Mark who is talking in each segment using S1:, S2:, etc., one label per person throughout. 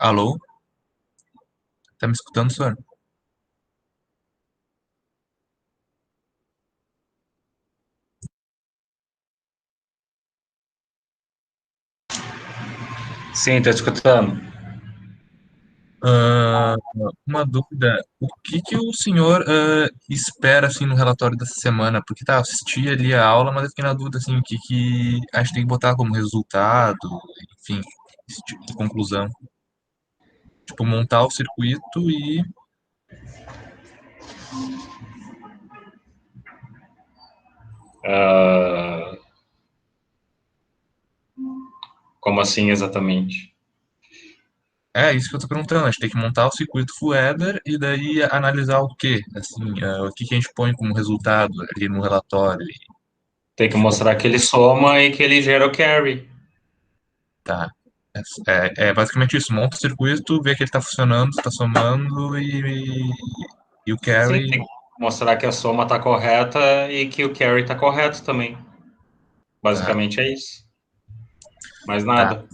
S1: Alô? Tá me escutando, senhor?
S2: Sim, tô escutando.
S1: Ah, uma dúvida. O que que o senhor espera assim no relatório dessa semana? Porque tá, eu assisti ali a aula, mas eu fiquei na dúvida assim, o que que a gente tem que botar como resultado, enfim, esse tipo de conclusão. Tipo, montar o circuito e
S2: Ah, como assim exatamente?
S1: é isso que eu tô perguntando. A gente tem que montar o circuito full header e daí analisar o quê? Assim, o que que a gente põe como resultado ali no relatório?
S2: Tem que mostrar que ele soma e que ele gera o carry.
S1: Tá. É basicamente isso. Monta o circuito, vê que ele tá funcionando, tá somando e o
S2: Sim,
S1: carry.
S2: tem que mostrar que a soma tá correta e que o carry tá correto também.
S1: Tá.
S2: Basicamente é isso. Mais
S1: Tá.
S2: nada.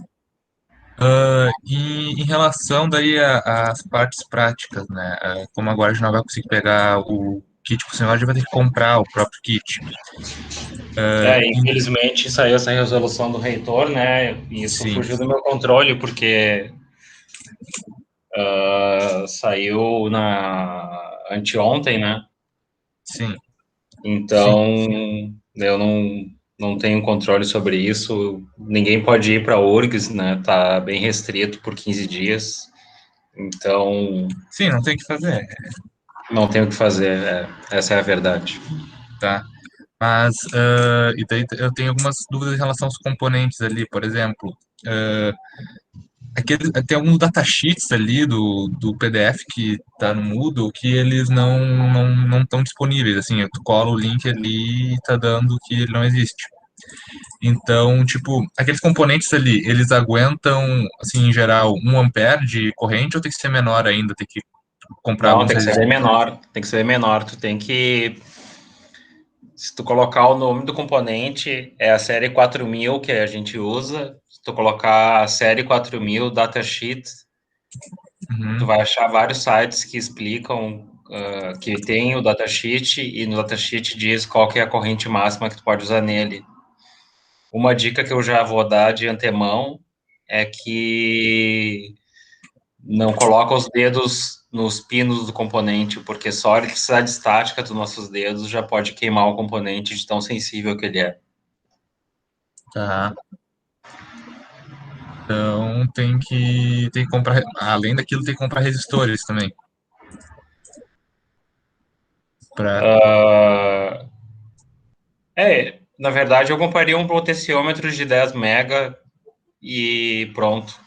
S1: E em relação daí às partes práticas, né? Como agora a gente não vai conseguir pegar o kit por sinal, a gente vai ter que comprar o próprio kit.
S2: Infelizmente saiu essa resolução do reitor, né? E isso
S1: Sim,
S2: fugiu do meu controle, porque saiu na anteontem, né?
S1: sim, sim.
S2: Então, eu não tenho controle sobre isso. Ninguém pode ir para a URGS, né? Tá bem restrito por 15 dias. Então,
S1: Sim, não tem o que fazer,
S2: não tenho o que fazer. Essa é a verdade.
S1: tá? Mas, e daí eu tenho algumas dúvidas em relação aos componentes ali, por exemplo. Tem alguns datasheets ali do PDF que tá no Moodle que eles não estão disponíveis. Assim, tu cola o link ali e tá dando que ele não existe. Então, tipo, aqueles componentes ali, eles aguentam, assim, em geral, 1 ampere de corrente ou tem que ser menor ainda? Tem que comprar
S2: Não,
S1: alguns
S2: tem que ser bem
S1: resistores?
S2: menor. Tem que ser bem menor. Tu tem que. Se tu colocar o nome do componente, é a série 4000 que a gente usa. Se tu colocar a série 4000 datasheet, tu
S1: Uhum,
S2: vai achar vários sites que explicam que tem o datasheet e no datasheet diz qual que é a corrente máxima que tu pode usar nele. Uma dica que eu já vou dar de antemão é que não coloca os dedos nos pinos do componente, porque só a eletricidade estática dos nossos dedos já pode queimar o componente de tão sensível que ele é.
S1: tá. Então tem que comprar, além daquilo, tem que comprar resistores também. Pra,
S2: Na verdade, eu compraria um potenciômetro de 10 mega e pronto.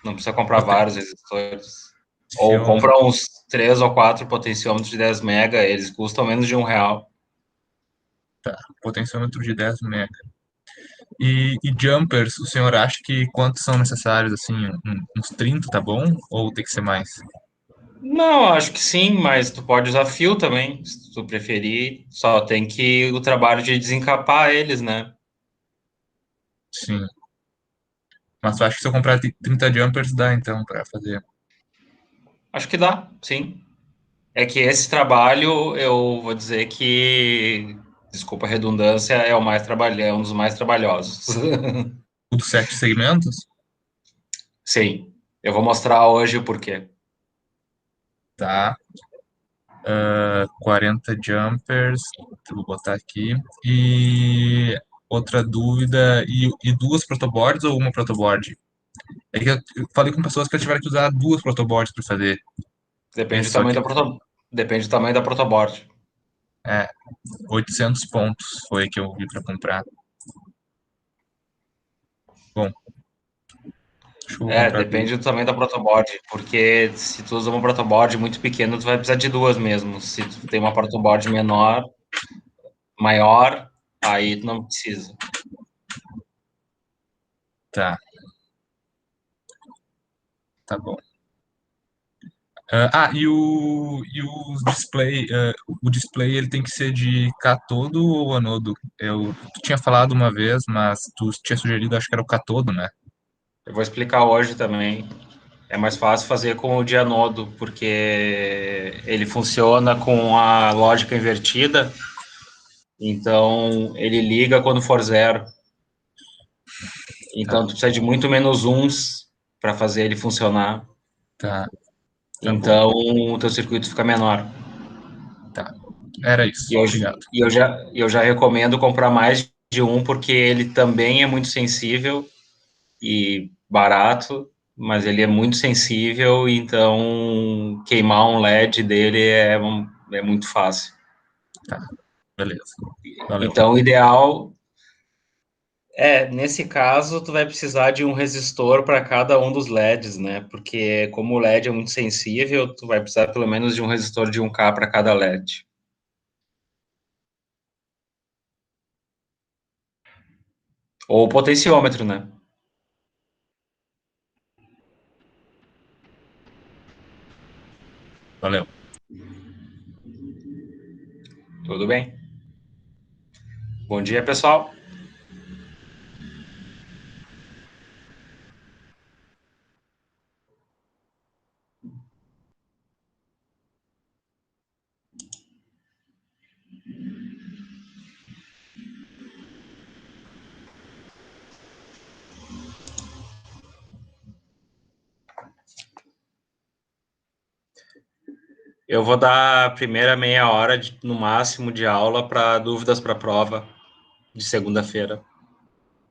S2: Não precisa comprar vários resistores. Ou compra uns 3 ou 4 potenciômetros de 10 mega, eles custam menos de R$ 1.
S1: tá, potenciômetro de 10 mega. E jumpers, o senhor acha que quantos são necessários, assim, uns 30 tá bom? Ou tem que ser mais?
S2: Não, acho que sim, mas tu pode usar fio também, se tu preferir. Só tem que o trabalho de desencapar eles, né?
S1: Sim. Mas eu acho que se eu comprar 30 jumpers dá, então, pra fazer.
S2: Acho que dá, sim. É que esse trabalho, eu vou dizer que, desculpa a redundância, é um dos mais trabalhosos.
S1: Tudo 7 segmentos?
S2: Sim, eu vou mostrar hoje o porquê.
S1: Tá. 40 jumpers, vou botar aqui. E outra dúvida, e duas protoboards ou uma protoboard? É que eu falei com pessoas que tiveram que usar duas protoboards para fazer.
S2: Depende do
S1: Esse só
S2: tamanho
S1: que
S2: Depende do tamanho da protoboard.
S1: é 800 pontos foi que eu vi para comprar. Bom, acho que eu vou comprar duas.
S2: Depende do tamanho da protoboard, porque se tu usa uma protoboard muito pequena, tu vai precisar de duas mesmo. Se tu tem uma protoboard maior, aí tu não precisa.
S1: Tá, tá bom. O display ele tem que ser de cátodo ou anodo? Tu tinha falado uma vez, mas tu tinha sugerido, acho que era o cátodo, né?
S2: Eu vou explicar hoje também. É mais fácil fazer com o dianodo, porque ele funciona com a lógica invertida, então ele liga quando for zero.
S1: Tá,
S2: Então tu precisa de muito menos uns para fazer ele funcionar.
S1: tá, tá bom.
S2: Então o teu circuito fica menor.
S1: Tá. Era
S2: E
S1: isso.
S2: eu,
S1: Obrigado.
S2: eu já recomendo comprar mais de um, porque ele também é muito sensível e barato, mas ele é muito sensível, então queimar um LED dele é muito fácil.
S1: Tá, beleza. Valeu.
S2: Então, o ideal nesse caso, tu vai precisar de um resistor para cada um dos LEDs, né? Porque como o LED é muito sensível, tu vai precisar pelo menos de um resistor de 1K para cada LED. Ou potenciômetro, né?
S1: Valeu.
S2: Tudo bem? Bom dia, pessoal. Eu vou dar a primeira meia hora no máximo de aula para dúvidas para a prova de segunda-feira.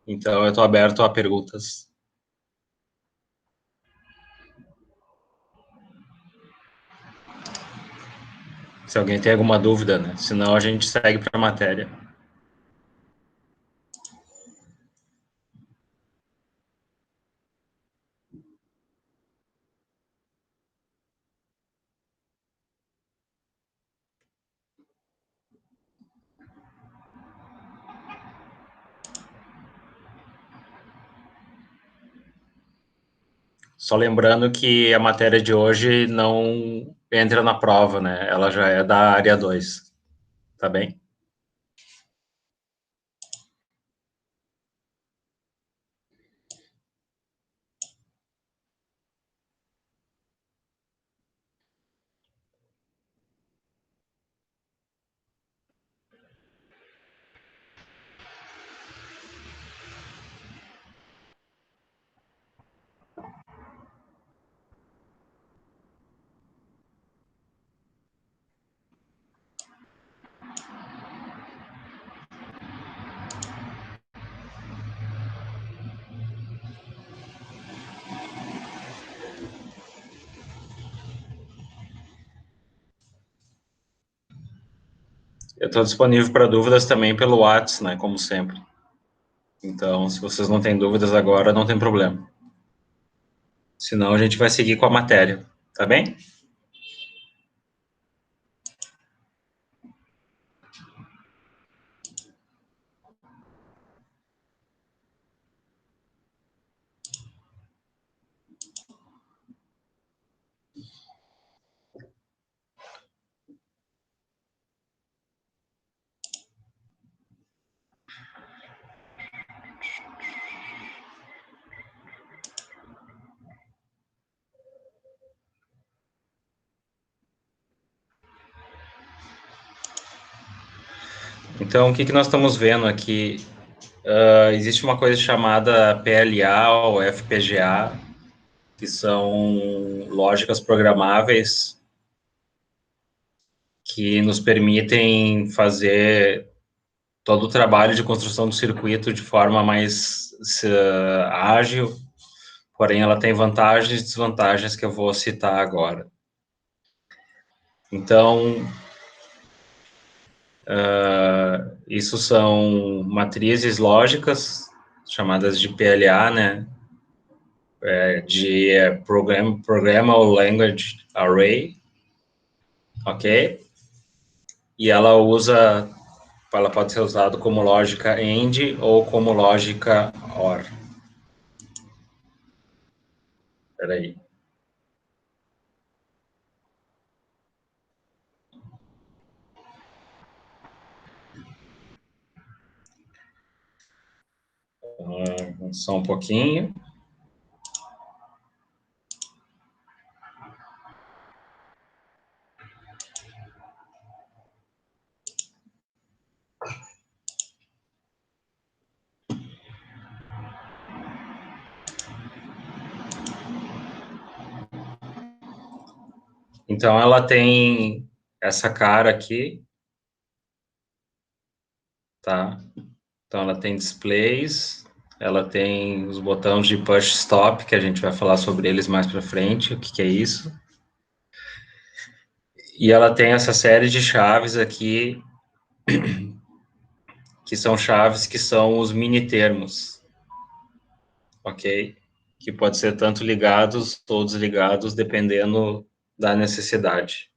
S2: Então, eu estou aberto a perguntas. Se alguém tem alguma dúvida, né? Senão a gente segue para a matéria. Só lembrando que a matéria de hoje não entra na prova, né? Ela já é da área 2, tá bem? Eu estou disponível para dúvidas também pelo WhatsApp, né? Como sempre. Então, se vocês não têm dúvidas agora, não tem problema. Senão, a gente vai seguir com a matéria, tá bem? Então, o que nós estamos vendo aqui? Existe uma coisa chamada PLA ou FPGA, que são lógicas programáveis que nos permitem fazer todo o trabalho de construção do circuito de forma mais ágil, porém ela tem vantagens e desvantagens que eu vou citar agora. Então, isso são matrizes lógicas, chamadas de PLA, né? Programmable Language Array, ok? E ela pode ser usada como lógica AND ou como lógica OR. Espera aí. Só um pouquinho. Então, ela tem essa cara aqui, tá? Então, ela tem displays, ela tem os botões de push stop, que a gente vai falar sobre eles mais para frente, o que que é isso. E ela tem essa série de chaves aqui, que são chaves que são os mini termos, ok? Que pode ser tanto ligados ou desligados, dependendo da necessidade.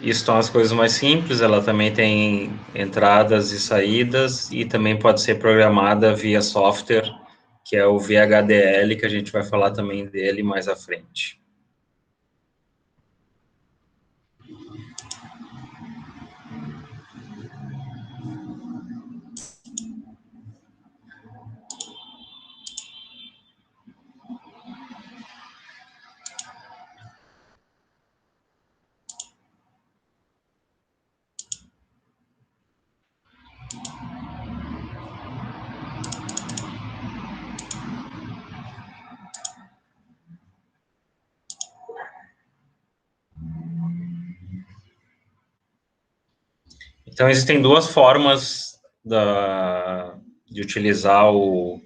S2: Isso são as coisas mais simples, ela também tem entradas e saídas, e também pode ser programada via software, que é o VHDL, que a gente vai falar também dele mais à frente. Então, existem duas formas de utilizar o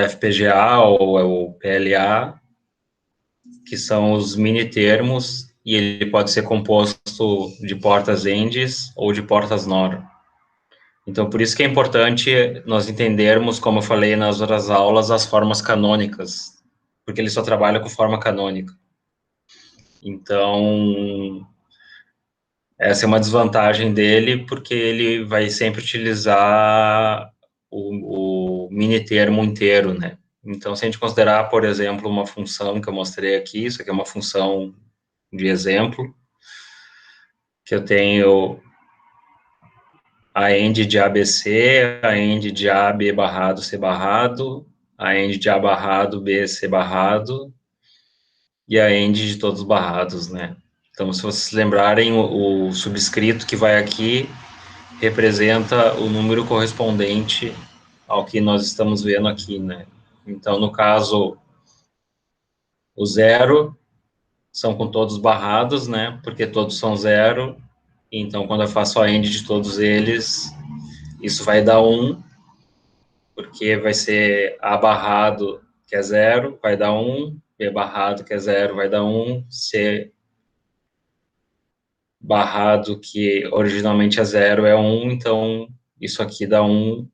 S2: FPGA ou o PLA, que são os mini termos, e ele pode ser composto de portas ENDs ou de portas NOR. Então, por isso que é importante nós entendermos, como eu falei nas outras aulas, as formas canônicas, porque ele só trabalha com forma canônica. Então, essa é uma desvantagem dele, porque ele vai sempre utilizar o mini termo inteiro, né? Então, se a gente considerar, por exemplo, uma função que eu mostrei aqui, isso aqui é uma função de exemplo, que eu tenho a end de ABC, a end de A, B barrado, C barrado, a end de A barrado, B, C barrado, e a end de todos os barrados, né? Então, se vocês lembrarem, o subscrito que vai aqui representa o número correspondente ao que nós estamos vendo aqui, né? Então, no caso, o zero são com todos barrados, né? Porque todos são zero. Então, quando eu faço a end de todos eles, isso vai dar 1, porque vai ser A barrado, que é zero, vai dar 1, B barrado, que é zero, vai dar 1, C barrado, que originalmente é zero, é 1, então isso aqui dá 1,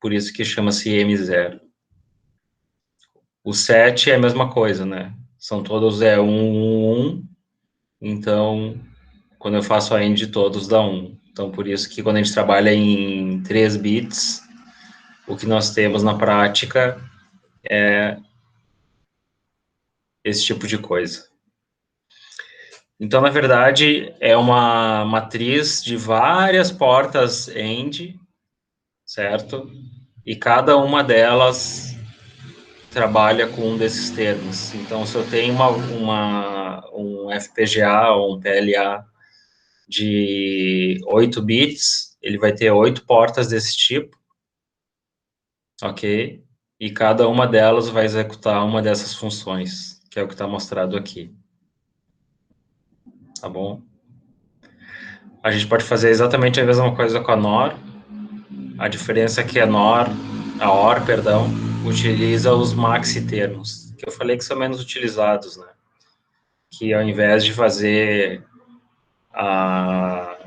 S2: por isso que chama-se M0. O 7 é a mesma coisa, né? São todos 1, 1, 1, então quando eu faço a AND de todos dá 1. Então por isso que quando a gente trabalha em 3 bits, o que nós temos na prática é esse tipo de coisa. Então, na verdade, é uma matriz de várias portas AND, certo? E cada uma delas trabalha com um desses termos. Então, se eu tenho um FPGA ou um PLA de 8 bits, ele vai ter 8 portas desse tipo, ok? E cada uma delas vai executar uma dessas funções, que é o que está mostrado aqui. Tá bom? A gente pode fazer exatamente a mesma coisa com a NOR. A diferença é que a OR, perdão, utiliza os maxi termos, que eu falei que são menos utilizados, né? Que ao invés de fazer a,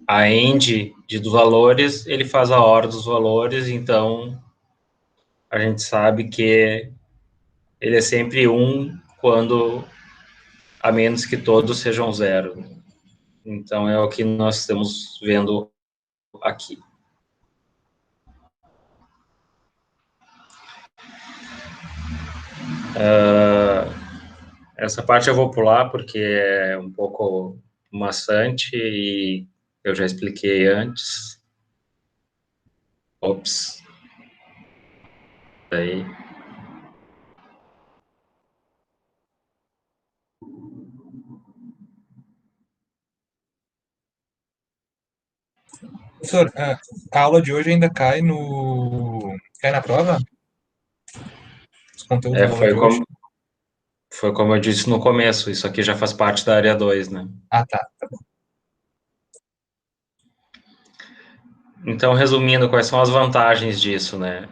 S2: a end dos valores, ele faz a OR dos valores, então a gente sabe que ele é sempre 1 quando, a menos que todos sejam 0. Então é o que nós estamos vendo aqui. Essa parte eu vou pular porque é um pouco maçante e eu já expliquei antes. Ops, daí.
S1: Professor, a aula de hoje ainda cai na prova? Os conteúdos
S2: É,
S1: da aula de hoje?
S2: foi como eu disse no começo, isso aqui já faz parte da área 2, né?
S1: Ah, tá.
S2: Então, resumindo, quais são as vantagens disso, né?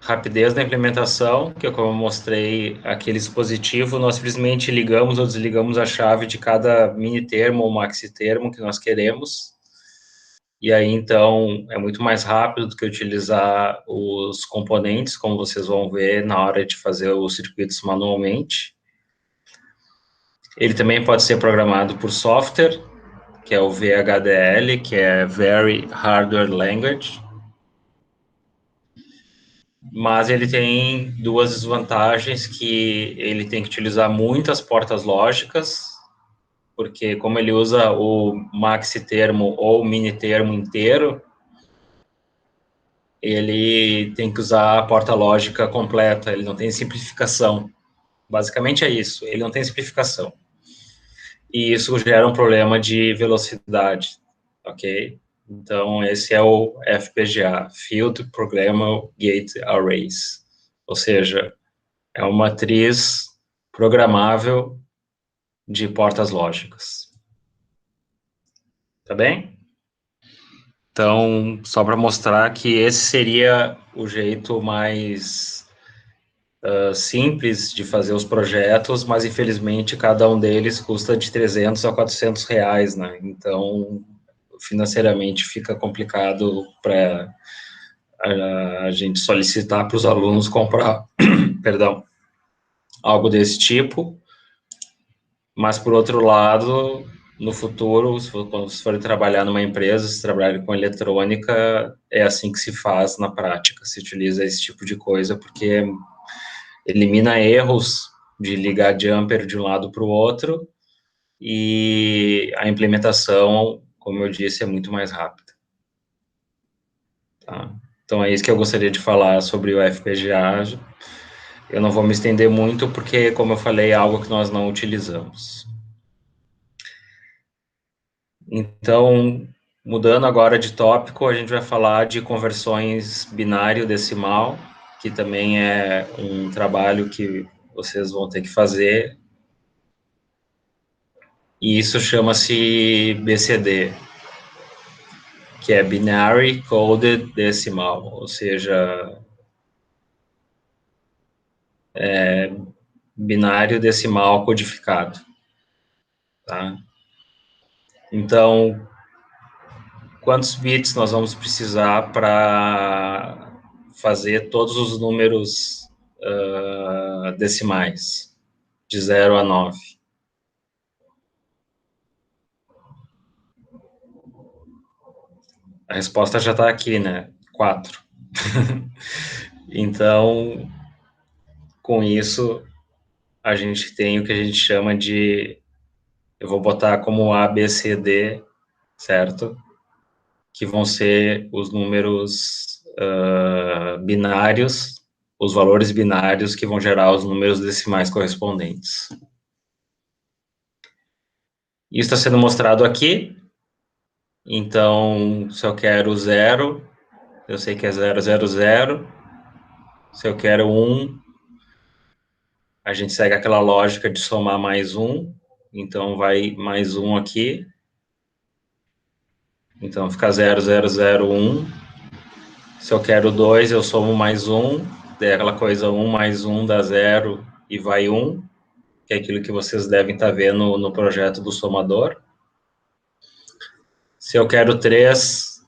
S2: Rapidez da implementação, que é como eu mostrei aquele dispositivo, nós simplesmente ligamos ou desligamos a chave de cada mini termo ou maxi termo que nós queremos. E aí, então, é muito mais rápido do que utilizar os componentes, como vocês vão ver na hora de fazer os circuitos manualmente. Ele também pode ser programado por software, que é o VHDL, que é Very Hardware Language, mas ele tem duas desvantagens, que ele tem que utilizar muitas portas lógicas, porque como ele usa o maxi termo ou mini termo inteiro, ele tem que usar a porta lógica completa, ele não tem simplificação. Basicamente é isso, ele não tem simplificação. E isso gera um problema de velocidade, ok? Então, esse é o FPGA, Field Programmable Gate Arrays, ou seja, é uma matriz programável de portas lógicas. Tá bem? Então, só para mostrar que esse seria o jeito mais simples de fazer os projetos, mas infelizmente cada um deles custa de 300 a 400 reais, né? Então, financeiramente fica complicado para a gente solicitar para os alunos comprar, perdão, algo desse tipo, mas por outro lado, no futuro, quando vocês forem trabalhar numa empresa, se trabalharem com eletrônica, é assim que se faz na prática, se utiliza esse tipo de coisa, porque elimina erros de ligar jumper de um lado para o outro, e a implementação, como eu disse, é muito mais rápida. Tá? Então é isso que eu gostaria de falar sobre o FPGA. Eu não vou me estender muito, porque, como eu falei, é algo que nós não utilizamos. Então, mudando agora de tópico, a gente vai falar de conversões binário-decimal, que também é um trabalho que vocês vão ter que fazer, e isso chama-se BCD, que é Binary Coded Decimal, ou seja, binário decimal codificado, tá? Então, quantos bits nós vamos precisar para fazer todos os números decimais, de 0 a 9? A resposta já está aqui, né? 4. Então, com isso, a gente tem o que a gente chama de, eu vou botar como A, B, C, D, certo? Que vão ser os números binários, os valores binários que vão gerar os números decimais correspondentes. Isso está sendo mostrado aqui. Então, se eu quero 0, eu sei que é 0, 0, 0. Se eu quero 1, a gente segue aquela lógica de somar mais 1. Então, vai mais 1 aqui. Então, fica 0, 0, 0, 1. Se eu quero 2, eu somo mais 1. Daí aquela coisa 1 mais 1 dá 0 e vai 1, que é aquilo que vocês devem estar vendo no projeto do somador. Se eu quero 3,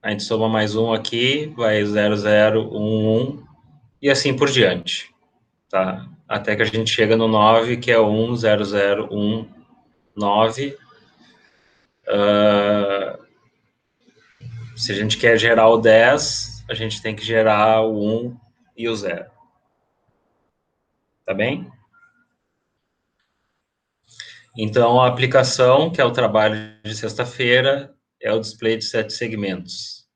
S2: a gente soma mais 1 aqui, vai 0, 0, 1, 1, e assim por diante, tá? Até que a gente chega no 9, que é 1, 0, 0, 1, 9. Se a gente quer gerar o 10, a gente tem que gerar o 1 e o 0. Tá bem? Então, a aplicação, que é o trabalho de sexta-feira, é o display de 7 segmentos,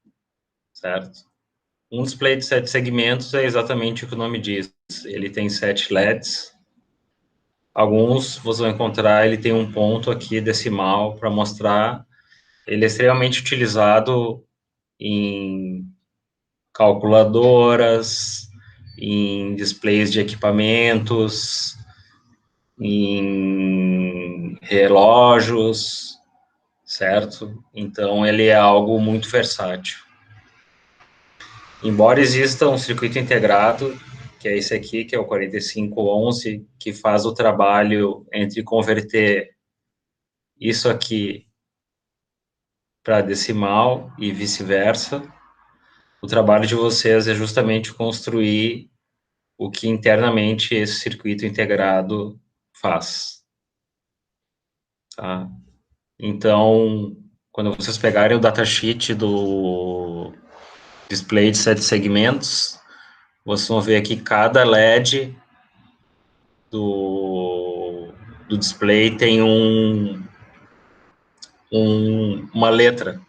S2: certo? Um display de 7 segmentos é exatamente o que o nome diz. Ele tem 7 LEDs. Alguns vocês vão encontrar, ele tem um ponto aqui decimal para mostrar Ele é extremamente utilizado em calculadoras, em displays de equipamentos, em relógios, certo? Então, ele é algo muito versátil. Embora exista um circuito integrado, que é esse aqui, que é o 4511, que faz o trabalho entre converter isso aqui para decimal e vice-versa, o trabalho de vocês é justamente construir o que internamente esse circuito integrado faz. Tá? Então, quando vocês pegarem o datasheet do display de 7 segmentos, vocês vão ver aqui cada LED do display tem uma letra.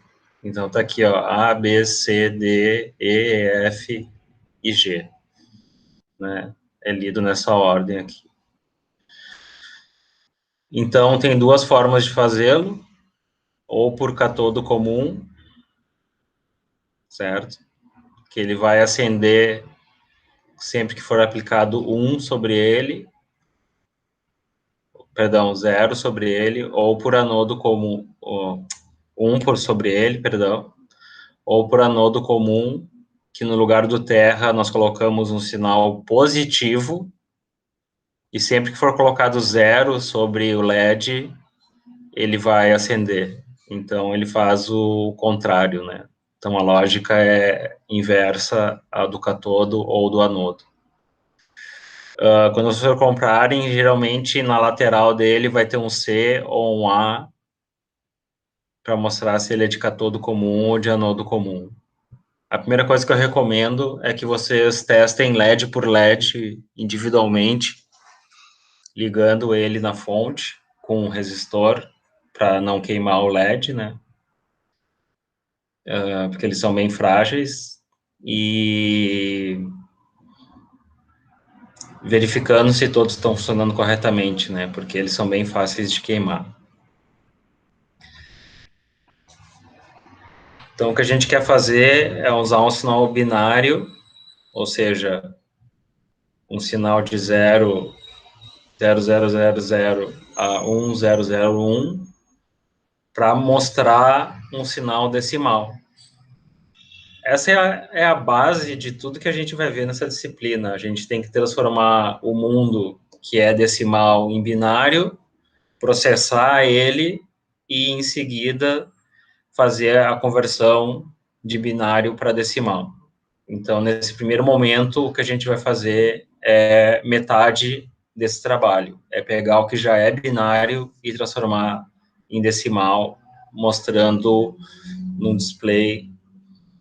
S2: Então tá aqui, ó, A, B, C, D, E, F e G, né? É lido nessa ordem aqui. Então tem duas formas de fazê-lo, ou por catodo comum, certo? Que ele vai acender sempre que for aplicado 1 sobre ele, perdão, 0 sobre ele, ou por anodo comum, 1 por sobre ele, perdão, ou por anodo comum, que no lugar do terra nós colocamos um sinal positivo, e sempre que for colocado 0 sobre o LED, ele vai acender. Então, ele faz o contrário, né? Então, a lógica é inversa à do catodo ou do anodo. Quando vocês for comprarem, geralmente na lateral dele vai ter um C ou um A para mostrar se ele é de catodo comum ou de anodo comum. A primeira coisa que eu recomendo é que vocês testem LED por LED individualmente, ligando ele na fonte com um resistor para não queimar o LED, né? Porque eles são bem frágeis, e verificando se todos estão funcionando corretamente, né? Porque eles são bem fáceis de queimar. Então, o que a gente quer fazer é usar um sinal binário, ou seja, um sinal de 0, 0000 a 1001, para mostrar um sinal decimal. Essa é a base de tudo que a gente vai ver nessa disciplina. A gente tem que transformar o mundo que é decimal em binário, processar ele e, em seguida, fazer a conversão de binário para decimal. Então, nesse primeiro momento, o que a gente vai fazer é metade desse trabalho, é pegar o que já é binário e transformar em decimal, mostrando no display,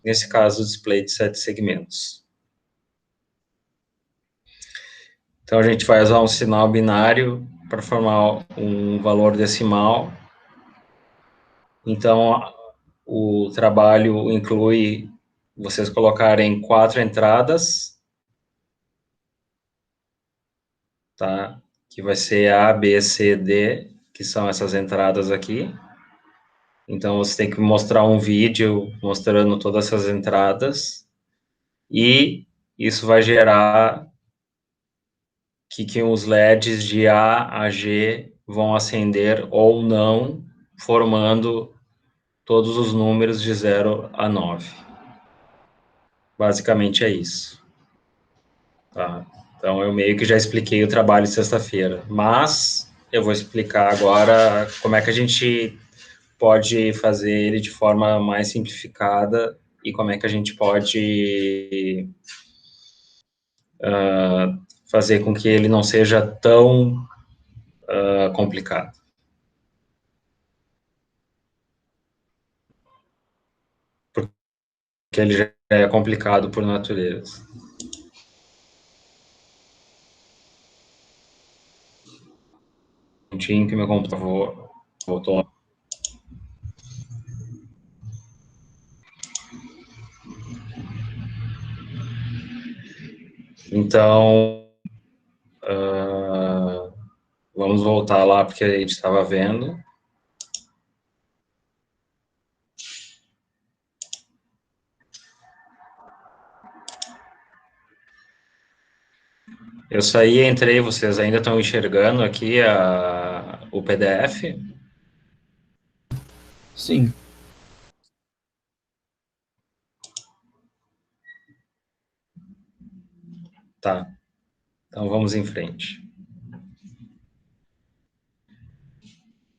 S2: nesse caso, o display de 7 segmentos. Então, a gente vai usar um sinal binário para formar um valor decimal. Então, o trabalho inclui vocês colocarem 4 entradas, tá? Que vai ser A, B, C, D, que são essas entradas aqui. Então, você tem que mostrar um vídeo mostrando todas essas entradas, e isso vai gerar que os LEDs de A a G vão acender ou não, formando todos os números de 0 a 9. Basicamente é isso. Tá? Então, eu meio que já expliquei o trabalho de sexta-feira, mas eu vou explicar agora como é que a gente pode fazer ele de forma mais simplificada e como é que a gente pode fazer com que ele não seja tão complicado. Porque ele já é complicado por natureza. Que meu computador voltou. Então, vamos voltar lá porque a gente estava vendo. Eu saí e entrei, vocês ainda estão enxergando aqui o PDF?
S3: Sim.
S2: Tá, então vamos em frente.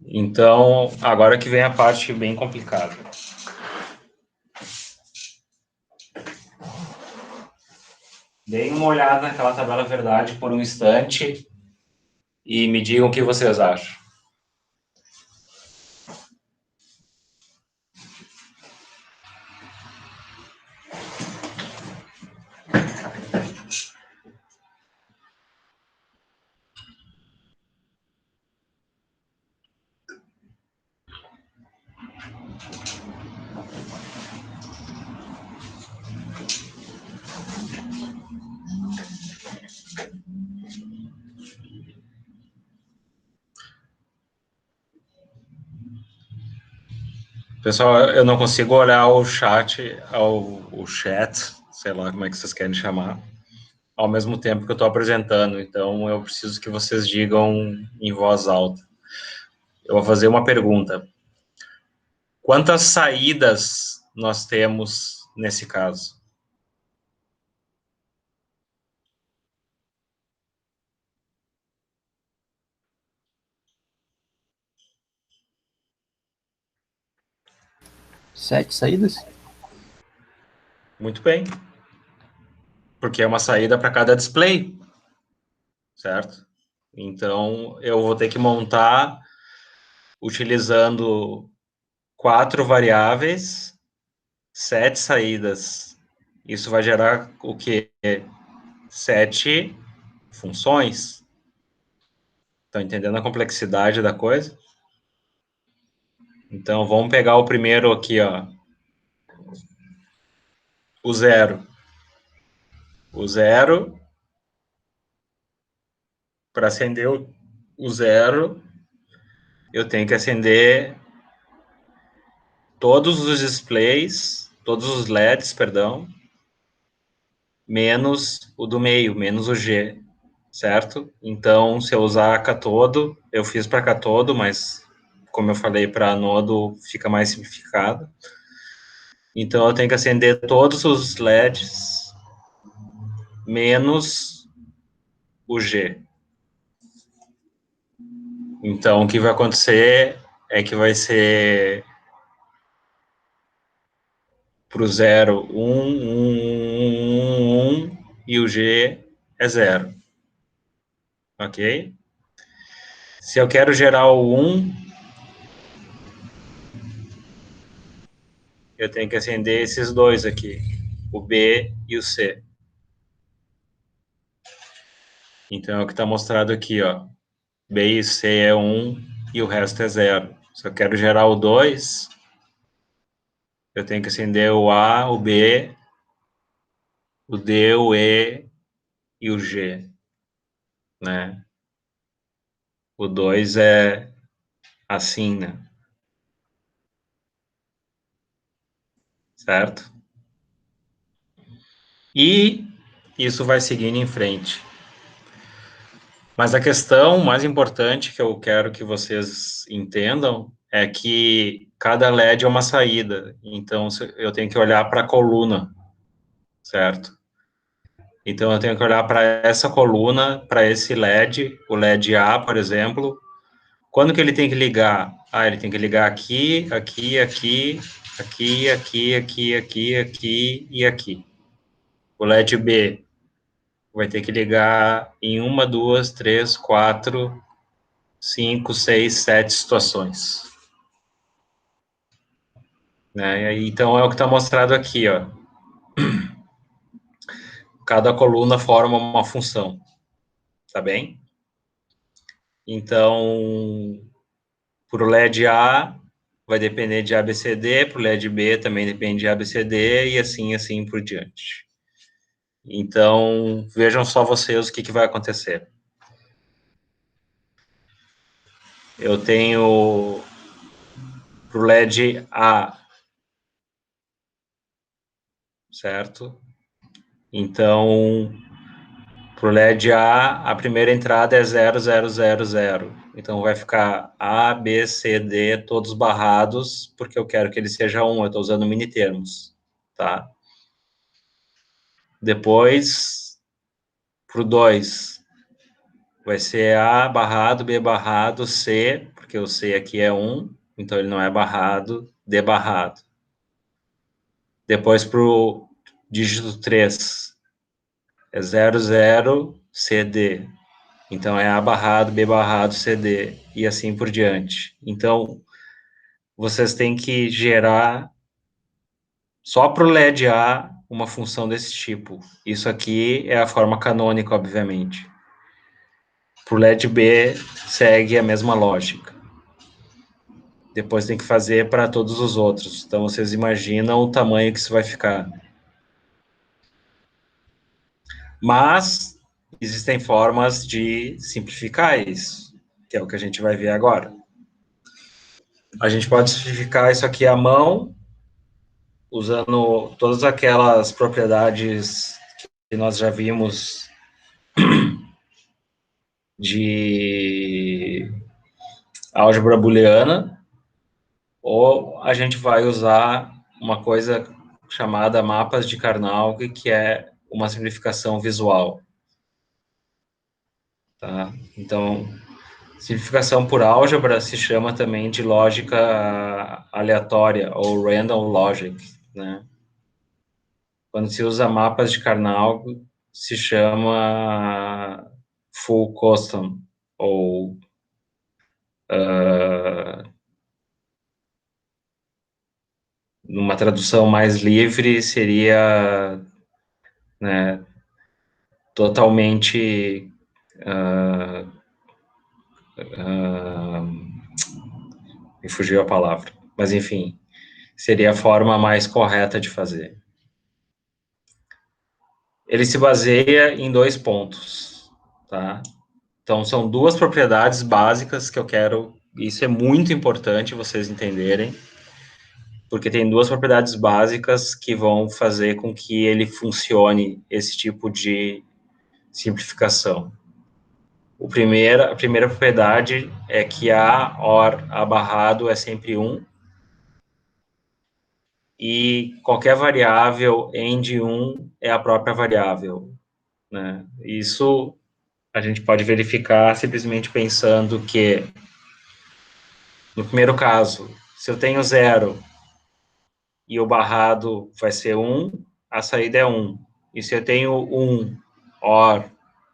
S2: Então, agora que vem a parte bem complicada. Deem uma olhada naquela tabela verdade por um instante e me digam o que vocês acham. Pessoal, eu não consigo olhar o chat, o chat, sei lá como é que vocês querem chamar, ao mesmo tempo que eu estou apresentando, então eu preciso que vocês digam em voz alta. Eu vou fazer uma pergunta. Quantas saídas nós temos nesse caso?
S3: Sete saídas?
S2: Muito bem. Porque é uma saída para cada display, certo? Então, eu vou ter que montar utilizando 4 variáveis, 7 saídas. Isso vai gerar o quê? 7 funções. Estão entendendo a complexidade da coisa? Então, vamos pegar o primeiro aqui, ó. O zero. O zero, para acender o zero, eu tenho que acender todos os displays, todos os LEDs, perdão, menos o do meio, menos o G, certo? Então, se eu usar catodo, eu fiz para catodo, mas como eu falei para anodo, fica mais simplificado. Então, eu tenho que acender todos os LEDs menos o G. Então, o que vai acontecer é que vai ser para o 0, 1, e o G é 0. Ok? Se eu quero gerar o 1, eu tenho que acender esses dois aqui, o B e o C. Então é o que está mostrado aqui, ó. B e C é 1 e o resto é 0. Se eu quero gerar o 2, eu tenho que acender o A, o B, o D, o E e o G, né? O 2 é assim, né? Certo? E isso vai seguindo em frente. Mas a questão mais importante que eu quero que vocês entendam é que cada LED é uma saída. Então, eu tenho que olhar para a coluna, certo? Então, eu tenho que olhar para essa coluna, para esse LED, o LED A, por exemplo. Quando que ele tem que ligar? Ah, ele tem que ligar aqui, aqui, aqui, aqui, aqui, aqui, aqui, aqui e aqui. O LED B vai ter que ligar em uma, duas, três, quatro, 5, 6, 7 situações. Né? Então é o que está mostrado aqui, ó. Cada coluna forma uma função, tá bem? Então, para o LED A, vai depender de ABCD, para o LED B também depende de ABCD, e assim por diante. Então, vejam só vocês o que vai acontecer. Eu tenho para o LED A, certo? Então, Para o LED A, a primeira entrada é 0, 0, 0, 0. Então vai ficar A, B, C, D, todos barrados, porque eu quero que ele seja 1, eu estou usando mini termos, tá? Depois, para o 2, vai ser A barrado, B barrado, C, porque o C aqui é 1, então ele não é barrado, D barrado. Depois para o dígito 3, é 0, 0, C, D. Então é A barrado, B barrado, CD, e assim por diante. Então, vocês têm que gerar só para o LED A uma função desse tipo. Isso aqui é a forma canônica, obviamente. Para o LED B, segue a mesma lógica. Depois tem que fazer para todos os outros. Então, vocês imaginam o tamanho que isso vai ficar. Mas, existem formas de simplificar isso, que é o que a gente vai ver agora. A gente pode simplificar isso aqui à mão, usando todas aquelas propriedades que nós já vimos de álgebra booleana, ou a gente vai usar uma coisa chamada mapas de Karnaugh, que é uma simplificação visual. Tá? Então, simplificação por álgebra se chama também de lógica aleatória, ou random logic, né? Quando se usa mapas de Karnaugh, se chama full custom, ou numa tradução mais livre, seria, né, totalmente me fugiu a palavra, mas enfim, seria a forma mais correta de fazer. Ele se baseia em 2 pontos, tá? Então, são 2 propriedades básicas que eu quero, isso é muito importante vocês entenderem, porque tem 2 propriedades básicas que vão fazer com que ele funcione, esse tipo de simplificação. A primeira propriedade é que A OR A barrado é sempre 1, e qualquer variável end 1 é a própria variável, né? Isso a gente pode verificar simplesmente pensando que, no primeiro caso, se eu tenho 0 e o barrado vai ser 1, a saída é 1. E se eu tenho 1 OR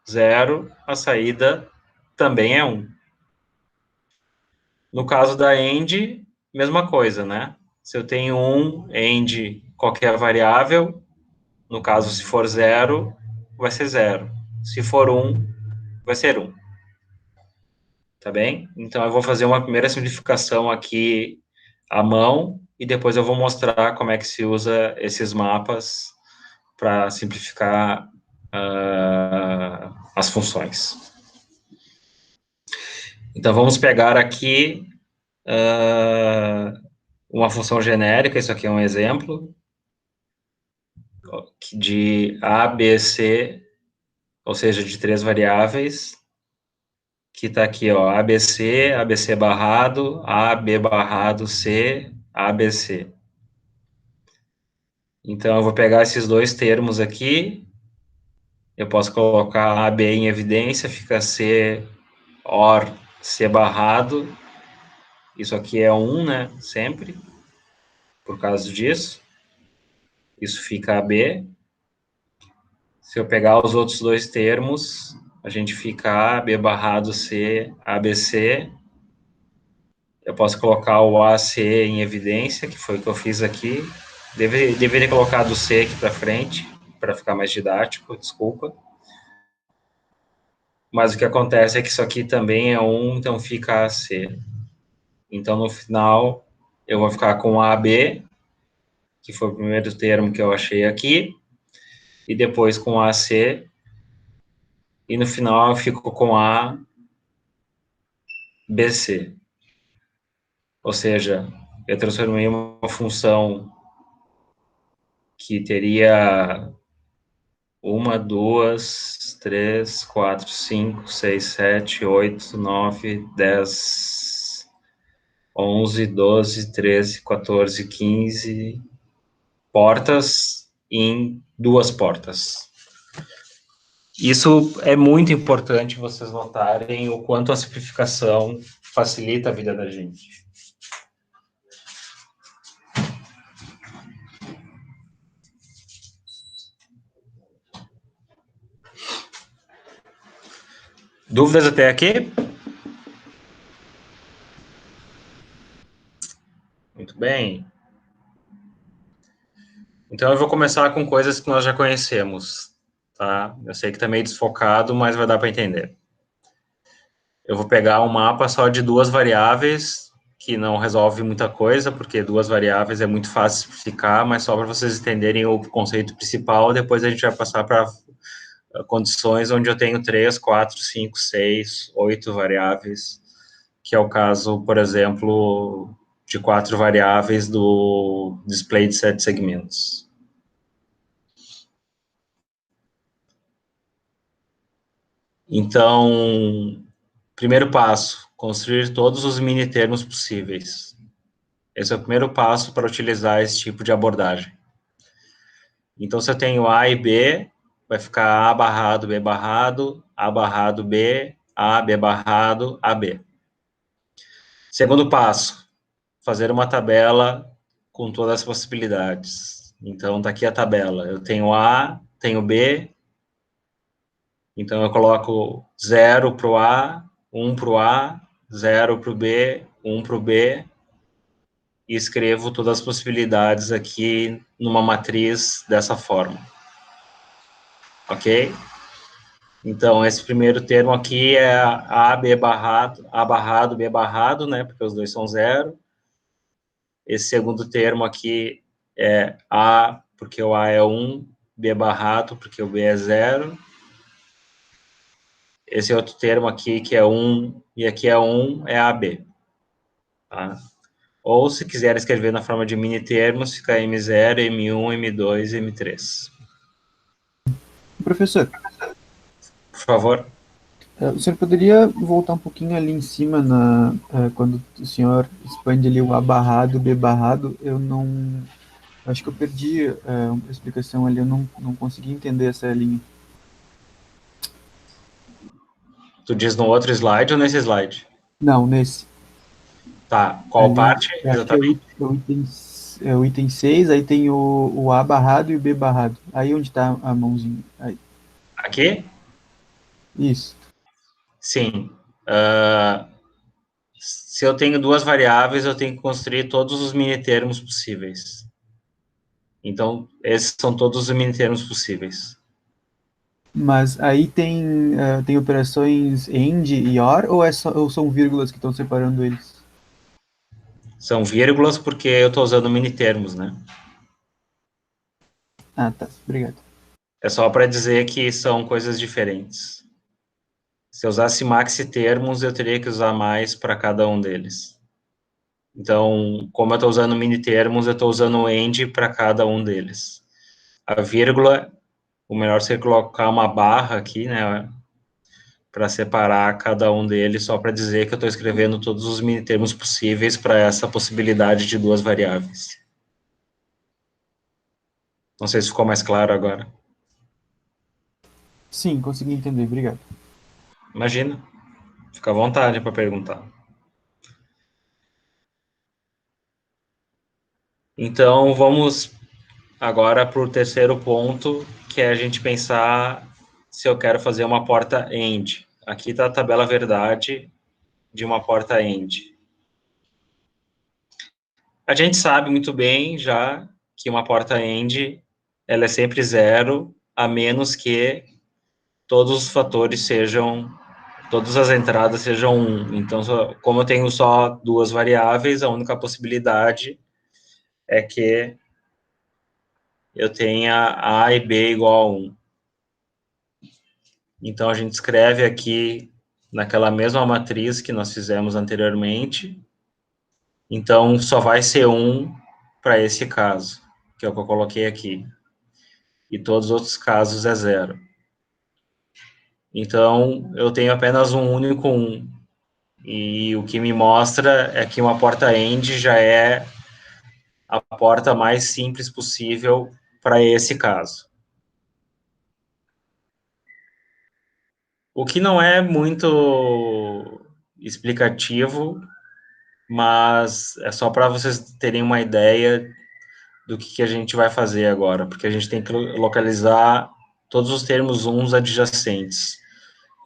S2: 0, a saída também é 1. No caso da end, mesma coisa, né? Se eu tenho 1 end qualquer variável, no caso, se for 0, vai ser 0. Se for 1, vai ser 1. Tá bem? Então, eu vou fazer uma primeira simplificação aqui à mão e depois eu vou mostrar como é que se usa esses mapas para simplificar as funções. Então, vamos pegar aqui uma função genérica, isso aqui é um exemplo, de A, B, C, ou seja, de 3 variáveis, que está aqui, ó, ABC, ABC barrado, A, B barrado, C, ABC. Então, eu vou pegar esses 2 termos aqui, eu posso colocar A, B em evidência, fica C, OR, C barrado, isso aqui é 1, né, sempre, por causa disso, isso fica AB. Se eu pegar os outros 2 termos, a gente fica A, B barrado, C, ABC. Eu posso colocar o AC em evidência, que foi o que eu fiz aqui. Deveria ter colocado o C aqui para frente, para ficar mais didático, desculpa. Mas o que acontece é que isso aqui também é 1, então fica AC. Então, no final, eu vou ficar com AB, que foi o primeiro termo que eu achei aqui, e depois com AC, e no final eu fico com A, BC. Ou seja, eu transformei uma função que teria 1, 2, 3, 4, 5, 6, 7, 8, 9, 10, 11, 12, 13, 14, 15 portas em 2 portas. Isso é muito importante vocês notarem o quanto a simplificação facilita a vida da gente. Dúvidas até aqui? Muito bem. Então eu vou começar com coisas que nós já conhecemos, tá? Eu sei que está meio desfocado, mas vai dar para entender. Eu vou pegar um mapa só de 2 variáveis, que não resolve muita coisa, porque 2 variáveis é muito fácil simplificar, mas só para vocês entenderem o conceito principal, depois a gente vai passar para condições onde eu tenho 3, 4, 5, 6, 8 variáveis, que é o caso, por exemplo, de 4 variáveis do display de 7 segmentos. Então, primeiro passo, construir todos os mini termos possíveis. Esse é o primeiro passo para utilizar esse tipo de abordagem. Então, se eu tenho A e B, vai ficar A barrado, B barrado, A barrado, B, A, B barrado, AB. Segundo passo, fazer uma tabela com todas as possibilidades. Então, tá aqui a tabela. Eu tenho A, tenho B, então eu coloco 0 para o A, 1 para o A, 0 para o B, 1 para o B, e escrevo todas as possibilidades aqui numa matriz dessa forma. Ok? Então, esse primeiro termo aqui é A, B barrado, B barrado, né, porque os dois são 0. Esse segundo termo aqui é A, porque o A é 1, B barrado, porque o B é 0. Esse outro termo aqui, que é 1, e aqui é 1, é AB. Tá? Ou, se quiser escrever na forma de mini termos, fica M0, M1, M2, M3.
S3: Professor,
S2: Por favor.
S3: o senhor poderia voltar um pouquinho ali em cima, quando o senhor expande ali o A barrado, B barrado, eu não... Acho que eu perdi uma explicação ali, eu não consegui entender essa linha.
S2: Tu diz no outro slide ou nesse slide?
S3: Não, nesse.
S2: Tá, qual
S3: Ali,
S2: parte
S3: acho que é
S2: exatamente?
S3: o item 6, aí tem o A barrado e o B barrado. Aí onde está a mãozinha? Aí.
S2: Aqui?
S3: Isso.
S2: Sim. Se eu tenho 2 variáveis, eu tenho que construir todos os mini termos possíveis. Então, esses são todos os mini termos possíveis.
S3: Mas aí tem operações AND e OR, ou são vírgulas que estão separando eles?
S2: São vírgulas porque eu estou usando mini termos, né?
S3: Ah, tá. Obrigado.
S2: É só para dizer que são coisas diferentes. Se eu usasse maxi termos, eu teria que usar mais para cada um deles. Então, como eu estou usando mini termos, eu estou usando AND para cada um deles. A vírgula, o melhor seria colocar uma barra aqui, né, para separar cada um deles, só para dizer que eu estou escrevendo todos os mini termos possíveis para essa possibilidade de 2 variáveis. Não sei se ficou mais claro agora.
S3: Sim, consegui entender. Obrigado.
S2: Imagina, fica à vontade para perguntar. Então, vamos agora para o terceiro ponto, que é a gente pensar se eu quero fazer uma porta AND. Aqui está a tabela verdade de uma porta AND. A gente sabe muito bem já que uma porta AND ela é sempre 0, a menos que todos os fatores sejam, todas as entradas sejam 1. Então, como eu tenho só 2 variáveis, a única possibilidade é que eu tenha A e B igual a 1. Então, a gente escreve aqui naquela mesma matriz que nós fizemos anteriormente. Então, só vai ser 1 para esse caso, que é o que eu coloquei aqui. e todos os outros casos é 0. Então, eu tenho apenas um único 1. E o que me mostra é que uma porta AND já é a porta mais simples possível para esse caso. O que não é muito explicativo, mas é só para vocês terem uma ideia do que a gente vai fazer agora, porque a gente tem que localizar todos os termos uns adjacentes.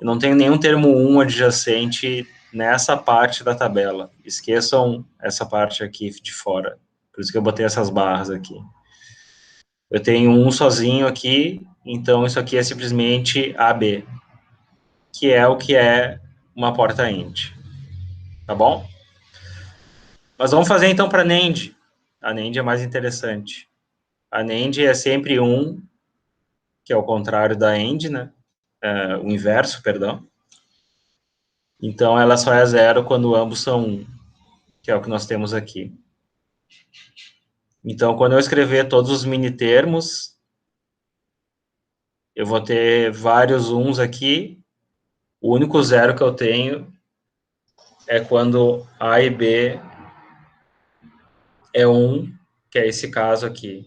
S2: Eu não tenho nenhum termo 1 adjacente nessa parte da tabela. Esqueçam essa parte aqui de fora. Por isso que eu botei essas barras aqui. Eu tenho um sozinho aqui, então isso aqui é simplesmente AB, que é uma porta AND. Tá bom? Mas vamos fazer então para NAND. A NAND é mais interessante. A NAND é sempre 1, que é o contrário da AND, né? O inverso, perdão. Então, ela só é 0 quando ambos são 1, que é o que nós temos aqui. Então, quando eu escrever todos os minitermos, eu vou ter vários 1s aqui. O único 0 que eu tenho é quando A e B é 1, que é esse caso aqui.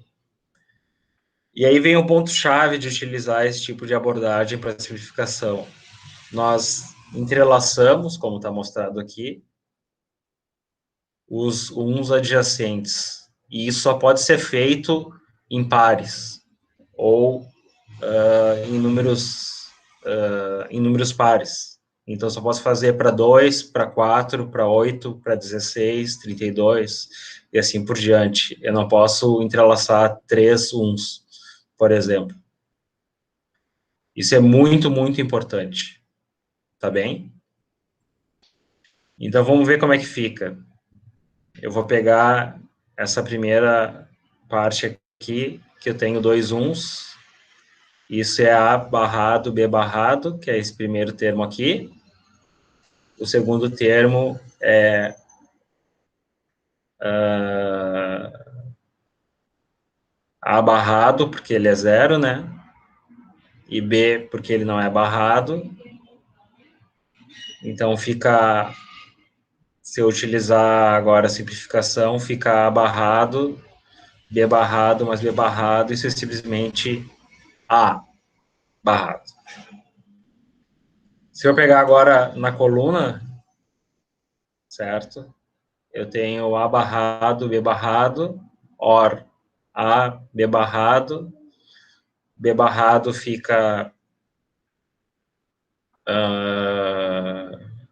S2: E aí vem o ponto-chave de utilizar esse tipo de abordagem para simplificação. Nós entrelaçamos, como está mostrado aqui, os 1s adjacentes. E isso só pode ser feito em pares, ou em números pares. Então, só posso fazer para 2, para 4, para 8, para 16, 32, e assim por diante. Eu não posso entrelaçar 3 1s, por exemplo. Isso é muito, muito importante. Tá bem? Então, vamos ver como é que fica. Eu vou pegar essa primeira parte aqui, que eu tenho 2 1s. Isso é A barrado, B barrado, que é esse primeiro termo aqui. O segundo termo é A barrado, porque ele é 0, né? E B, porque ele não é barrado. Então, fica, se eu utilizar agora a simplificação, fica A barrado, B barrado, mais B barrado, isso é simplesmente A barrado. Se eu pegar agora na coluna, certo? Eu tenho A barrado, B barrado, OR A, B barrado fica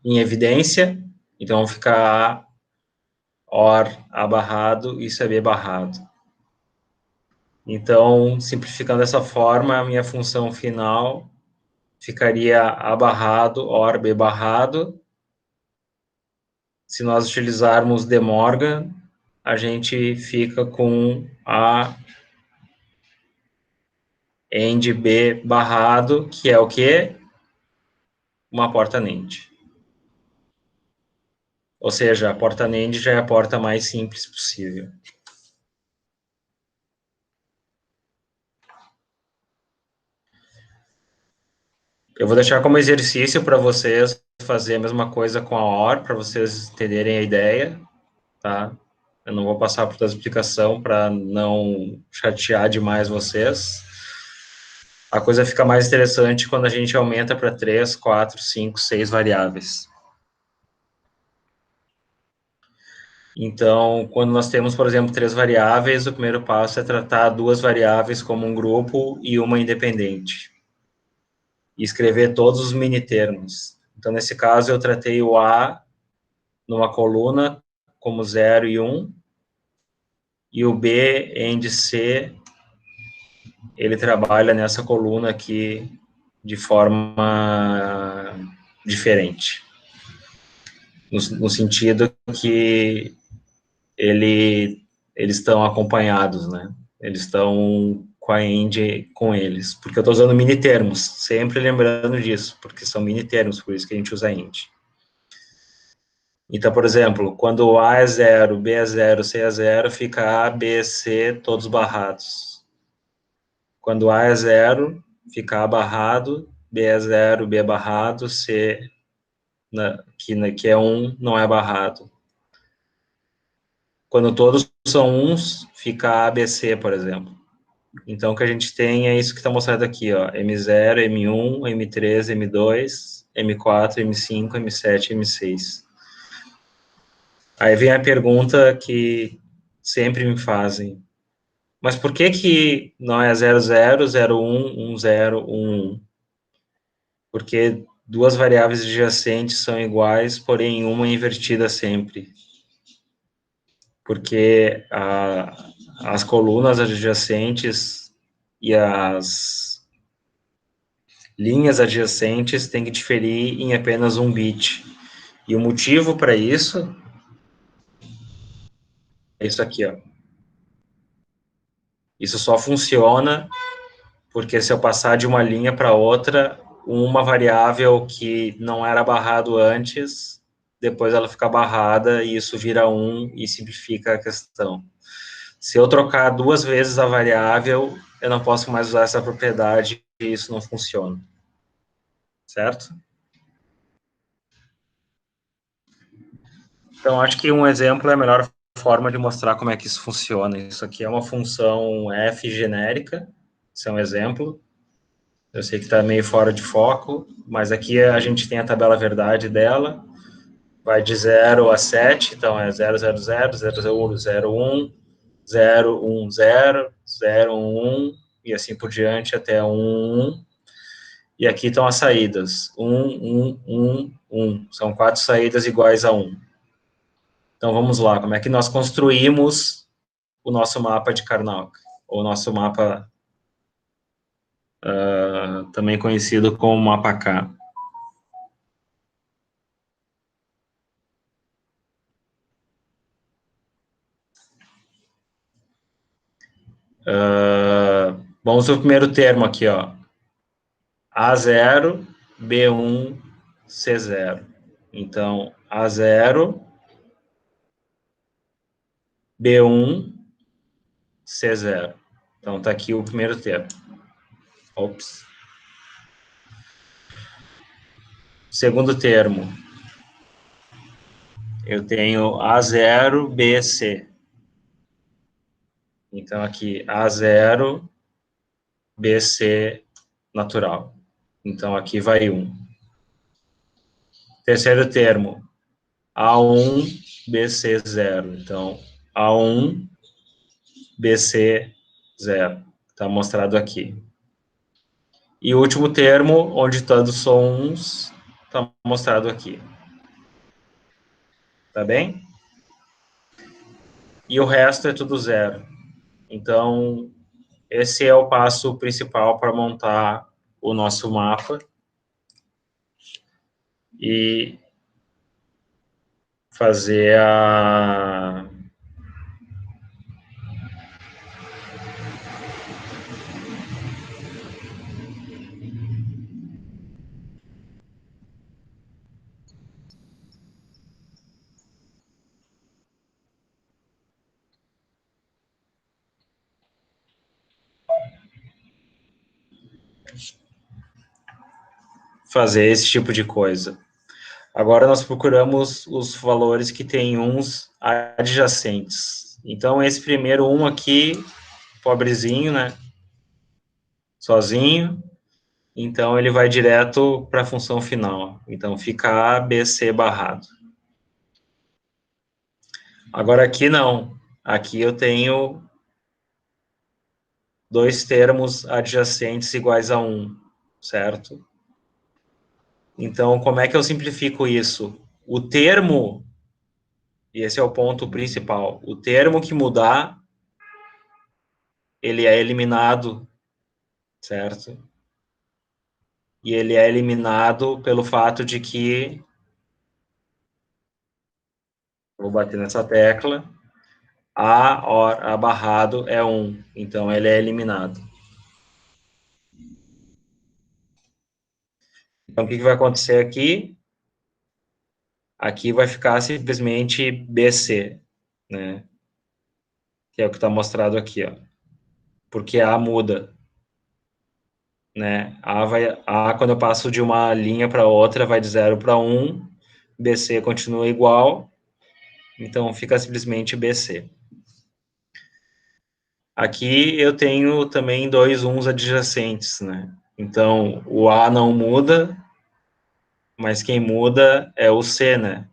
S2: em evidência, então fica A, OR, A barrado, isso é B barrado. Então, simplificando dessa forma, a minha função final ficaria A barrado, OR, B barrado. Se nós utilizarmos De Morgan, a gente fica com A AND B barrado, que é o quê? Uma porta NAND. Ou seja, a porta NAND já é a porta mais simples possível. Eu vou deixar como exercício para vocês fazer a mesma coisa com a OR, para vocês entenderem a ideia, tá? Eu não vou passar por toda a explicação para não chatear demais vocês. A coisa fica mais interessante quando a gente aumenta para 3, 4, 5, 6 variáveis. Então, quando nós temos, por exemplo, 3 variáveis, o primeiro passo é tratar 2 variáveis como um grupo e uma independente. E escrever todos os minitermos. Então, nesse caso, eu tratei o A numa coluna como 0 e 1, e o B, AND C, ele trabalha nessa coluna aqui de forma diferente. No sentido que eles estão acompanhados, né? Eles estão com a AND com eles, porque eu estou usando mini termos, sempre lembrando disso, porque são mini termos, por isso que a gente usa AND. Então, por exemplo, quando A é 0, B é 0, C é 0, fica A, B, C, todos barrados. Quando A é 0, fica A barrado, B é 0, B é barrado, C, que é 1, não é barrado. Quando todos são 1s, fica ABC, por exemplo. Então, o que a gente tem é isso que está mostrado aqui, ó, M0, M1, M3, M2, M4, M5, M7, M6. Aí vem a pergunta que sempre me fazem. Mas por que não é 00, 01, 10, 11? Porque duas variáveis adjacentes são iguais, porém uma é invertida sempre. Porque as colunas adjacentes e as linhas adjacentes têm que diferir em apenas um bit. E o motivo para isso é isso aqui, ó. Isso só funciona porque se eu passar de uma linha para outra, uma variável que não era barrado antes, depois ela fica barrada e isso vira 1 e simplifica a questão. Se eu trocar duas vezes a variável, eu não posso mais usar essa propriedade e isso não funciona. Certo? Então, acho que um exemplo é a melhor forma de mostrar como é que isso funciona. Isso aqui é uma função f genérica, isso é um exemplo. Eu sei que está meio fora de foco, mas aqui a gente tem a tabela verdade dela, vai de 0 a 7, então é 0, 0, 0, 0, 0, 0, 1, 0, 1, 0, 0, 1, 1, e assim por diante até 1, 1. E aqui estão as saídas, 1, 1, 1, 1. São 4 saídas iguais a 1. Então, vamos lá, como é que nós construímos o nosso mapa de Karnaug, ou nosso mapa também conhecido como mapa K. Vamos ao primeiro termo aqui, ó. A0, B1, C0. Então, A0, B1, C0. Então, tá aqui o primeiro termo. Ops. Segundo termo, eu tenho A0, B, C. Então, aqui, A0, B, C, natural. Então, aqui vai 1. Terceiro termo, A1, BC, 0. Então, A1, BC, 0. Está mostrado aqui. E o último termo, onde todos são 1s, está mostrado aqui. Tá bem? E o resto é tudo 0. Então, esse é o passo principal para montar o nosso mapa. E fazer esse tipo de coisa. Agora nós procuramos os valores que têm uns adjacentes. Então, esse primeiro 1 aqui, pobrezinho, né? Sozinho. Então, ele vai direto para a função final. Então, fica A, B, C barrado. Agora, aqui não. Aqui eu tenho dois termos adjacentes iguais a 1, certo? Então, como é que eu simplifico isso? O termo, e esse é o ponto principal, o termo que mudar, ele é eliminado, certo? E ele é eliminado pelo fato de que, vou bater nessa tecla, A barrado é 1, então ele é eliminado. Então, o que vai acontecer aqui? Aqui vai ficar simplesmente BC, né? Que é o que está mostrado aqui, ó. Porque A muda. né? A, quando eu passo de uma linha para outra, vai de 0 para 1, BC continua igual, então fica simplesmente BC. Aqui eu tenho também dois 1s adjacentes, né? Então, o A não muda, mas quem muda é o C, né?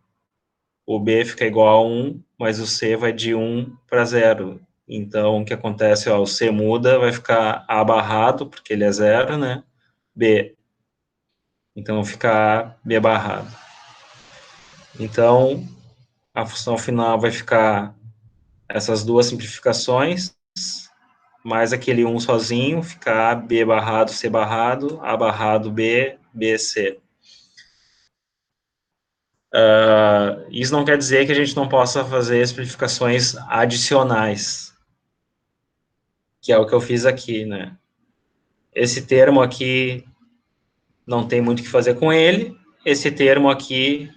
S2: O B fica igual a 1, mas o C vai de 1 para 0. Então, o que acontece? Ó, o C muda, vai ficar A barrado, porque ele é 0, né? B. Então, fica A, B barrado. Então, a função final vai ficar essas duas simplificações, mais aquele 1 sozinho, fica A, B barrado, C barrado, A barrado, B, B, C. Isso não quer dizer que a gente não possa fazer simplificações adicionais, que é o que eu fiz aqui, né? Esse termo aqui não tem muito o que fazer com ele, esse termo aqui,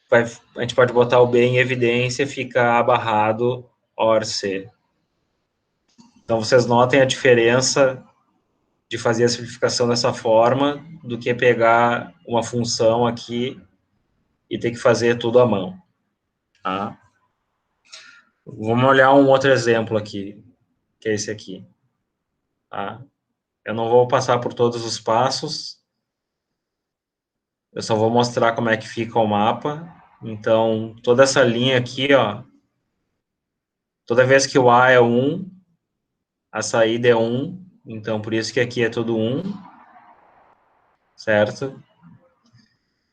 S2: a gente pode botar o B em evidência, fica A barrado, OR C. Então, vocês notem a diferença de fazer a simplificação dessa forma do que pegar uma função aqui e ter que fazer tudo à mão, tá? Vamos olhar um outro exemplo aqui, que é esse aqui, tá? Eu não vou passar por todos os passos, eu só vou mostrar como é que fica o mapa. Então, toda essa linha aqui, ó, toda vez que o A é 1, a saída é 1, então por isso que aqui é tudo 1, certo?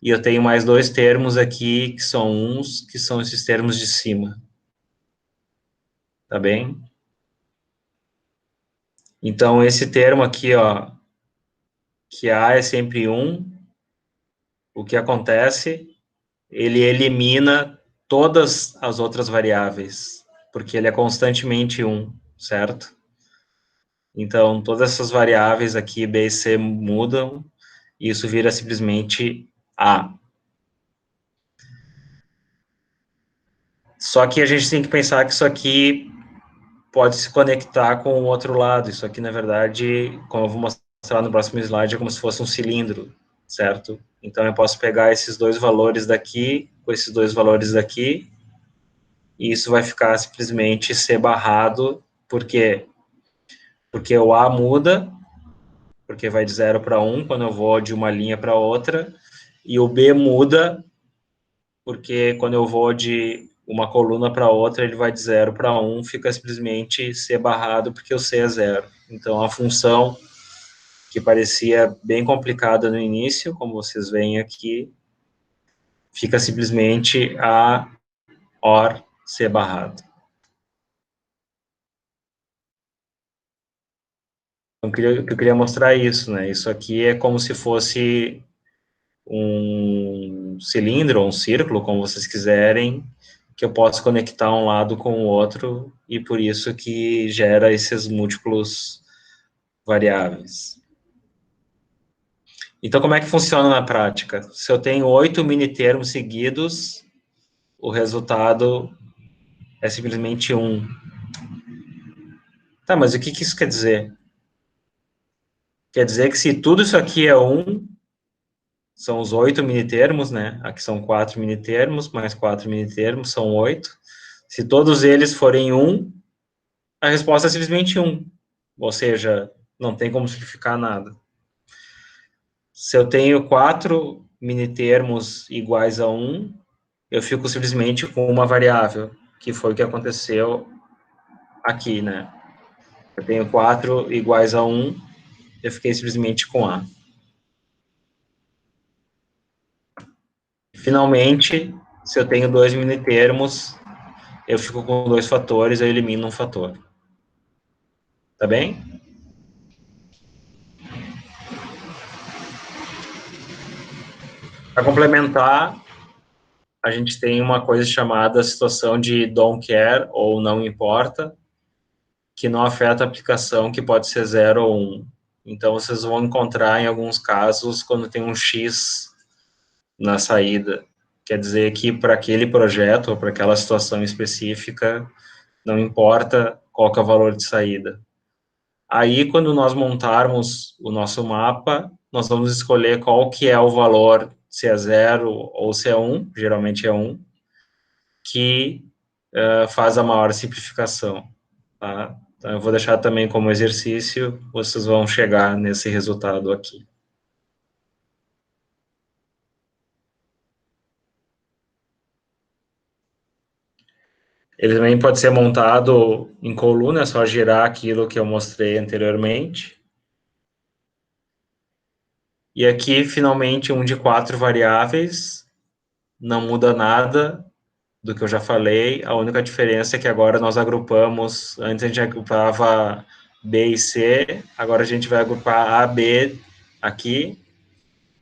S2: E eu tenho mais dois termos aqui que são 1s, que são esses termos de cima. Tá bem? Então, esse termo aqui, ó, que A é sempre 1, o que acontece? Ele elimina todas as outras variáveis, porque ele é constantemente 1, certo? Então, todas essas variáveis aqui, B e C, mudam, e isso vira simplesmente A. Só que a gente tem que pensar que isso aqui pode se conectar com o outro lado. Isso aqui, na verdade, como eu vou mostrar no próximo slide, é como se fosse um cilindro, certo? Então, eu posso pegar esses dois valores daqui, com esses dois valores daqui, e isso vai ficar simplesmente C barrado, por quê? Porque o A muda, porque vai de 0 para 1, quando eu vou de uma linha para outra, e o B muda, porque quando eu vou de uma coluna para outra, ele vai de 0 para 1, fica simplesmente C barrado, porque o C é 0. Então, a função que parecia bem complicada no início, como vocês veem aqui, fica simplesmente A, OR, C barrado. Então, eu queria mostrar isso, né? Isso aqui é como se fosse um cilindro ou um círculo, como vocês quiserem, que eu posso conectar um lado com o outro, e por isso que gera esses múltiplos variáveis. Então, como é que funciona na prática? Se eu tenho 8 minitermos seguidos, o resultado é simplesmente 1. Tá, mas o que isso quer dizer? Quer dizer que se tudo isso aqui é 1, são os 8 minitermos, né? Aqui são 4 minitermos, mais 4 minitermos, são 8. Se todos eles forem 1, a resposta é simplesmente 1. Ou seja, não tem como simplificar nada. Se eu tenho 4 minitermos iguais a 1, eu fico simplesmente com uma variável, que foi o que aconteceu aqui, né? Eu tenho 4 iguais a 1, eu fiquei simplesmente com A. Finalmente, se eu tenho 2 minitermos, eu fico com 2 fatores, eu elimino um fator. Tá bem? Para complementar, a gente tem uma coisa chamada situação de don't care, ou não importa, que não afeta a aplicação, que pode ser 0 ou 1. Então, vocês vão encontrar, em alguns casos, quando tem um X na saída. Quer dizer que para aquele projeto, ou para aquela situação específica, não importa qual que é o valor de saída. Aí, quando nós montarmos o nosso mapa, nós vamos escolher qual que é o valor, se é 0 ou se é 1, geralmente é 1, que faz a maior simplificação, tá? Então, eu vou deixar também como exercício, vocês vão chegar nesse resultado aqui. Ele também pode ser montado em coluna, é só girar aquilo que eu mostrei anteriormente. E aqui, finalmente, um de 4 variáveis, não muda nada do que eu já falei, a única diferença é que agora nós agrupamos, antes a gente agrupava B e C, agora a gente vai agrupar A, B aqui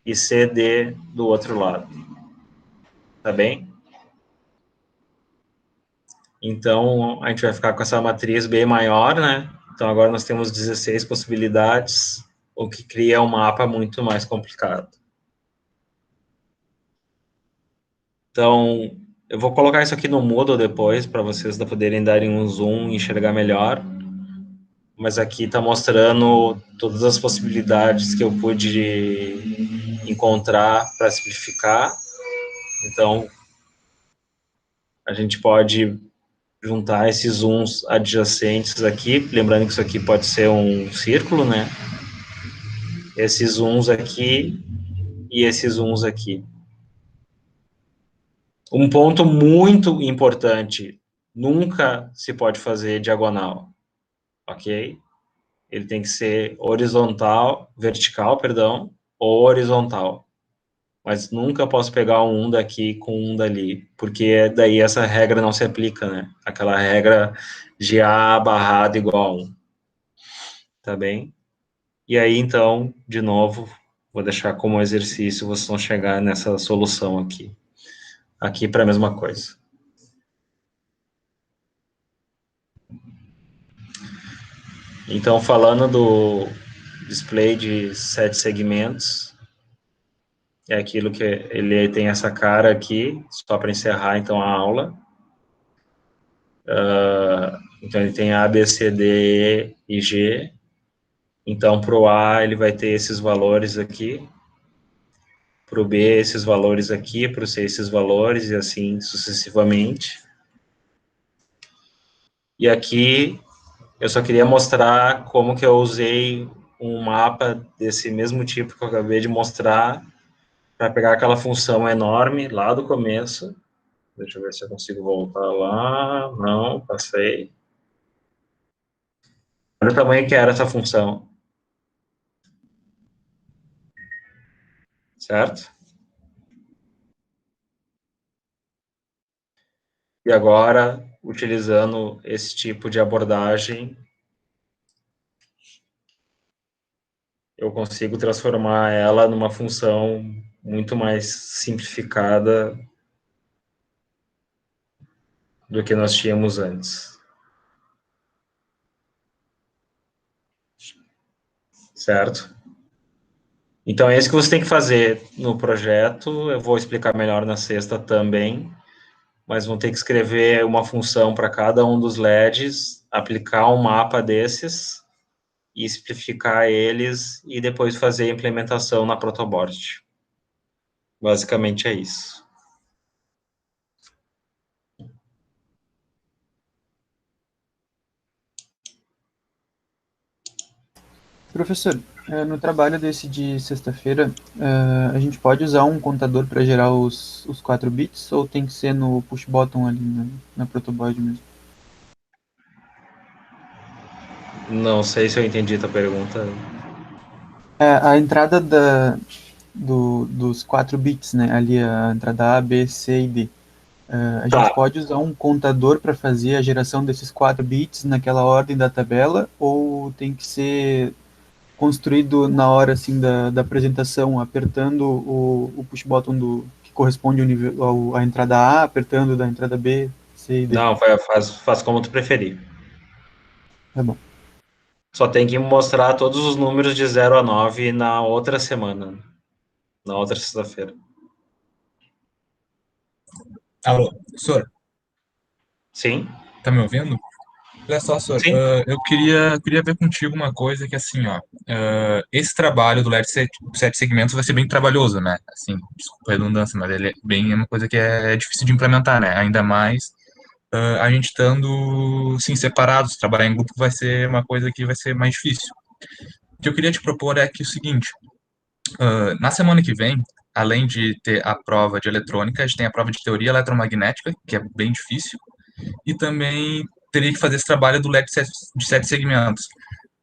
S2: e C, D do outro lado. Tá bem? Então, a gente vai ficar com essa matriz bem maior, né? Então, agora nós temos 16 possibilidades, o que cria um mapa muito mais complicado. Então, eu vou colocar isso aqui no Moodle depois, para vocês poderem darem um zoom e enxergar melhor. Mas aqui está mostrando todas as possibilidades que eu pude encontrar para simplificar. Então, a gente pode juntar esses zooms adjacentes aqui, lembrando que isso aqui pode ser um círculo, né? Esses zooms aqui e esses zooms aqui. Um ponto muito importante, nunca se pode fazer diagonal, ok? Ele tem que ser vertical, perdão, ou horizontal. Mas nunca posso pegar um daqui com um dali, porque daí essa regra não se aplica, né? Aquela regra de A barrado igual a 1. Tá bem? E aí, então, de novo, vou deixar como exercício, vocês vão chegar nessa solução aqui. Aqui para a mesma coisa. Então, falando do display de 7 segmentos, é aquilo que ele tem essa cara aqui, só para encerrar, então, a aula. Então, ele tem A, B, C, D, E e G. Então, para o A, ele vai ter esses valores aqui. Para o B, esses valores aqui. Para o C, esses valores, e assim sucessivamente. E aqui, eu só queria mostrar como que eu usei um mapa desse mesmo tipo que eu acabei de mostrar para pegar aquela função enorme lá do começo. Deixa eu ver se eu consigo voltar lá. Não, passei. Olha o tamanho que era essa função. Certo? E agora, utilizando esse tipo de abordagem, eu consigo transformar ela numa função muito mais simplificada do que nós tínhamos antes. Certo? Então, é isso que você tem que fazer no projeto. Eu vou explicar melhor na sexta também, mas vão ter que escrever uma função para cada um dos LEDs, aplicar um mapa desses e simplificar eles e depois fazer a implementação na protoboard. Basicamente é isso.
S3: Professor, no trabalho desse de sexta-feira, a gente pode usar um contador para gerar os 4 bits ou tem que ser no push button ali na protoboard mesmo?
S2: Não sei se eu entendi a tua pergunta.
S3: A entrada dos 4 bits, né? Ali a entrada A, B, C e D. A gente
S2: Tá.
S3: pode usar um contador para fazer a geração desses 4 bits naquela ordem da tabela ou tem que ser construído na hora assim da apresentação, apertando o push button que corresponde ao nível, à entrada A, apertando da entrada B, C e D.
S2: Não, faz como tu preferir.
S3: Tá bom.
S2: Só tem que mostrar todos os números de 0 a 9 na outra semana, na outra sexta-feira.
S1: Alô, professor,
S2: Sim?
S1: tá me ouvindo? Olha só, senhor,
S2: Sim.
S1: eu queria ver contigo uma coisa que, assim, ó, esse trabalho do LED sete segmentos vai ser bem trabalhoso, né? Assim, desculpa a redundância, mas ele é uma coisa que é difícil de implementar, né? Ainda mais a gente estando, sim, separados, trabalhar em grupo vai ser uma coisa que vai ser mais difícil. O que eu queria te propor é que o seguinte, na semana que vem, além de ter a prova de eletrônica, a gente tem a prova de teoria eletromagnética, que é bem difícil, e também teria que fazer esse trabalho do LED de sete segmentos.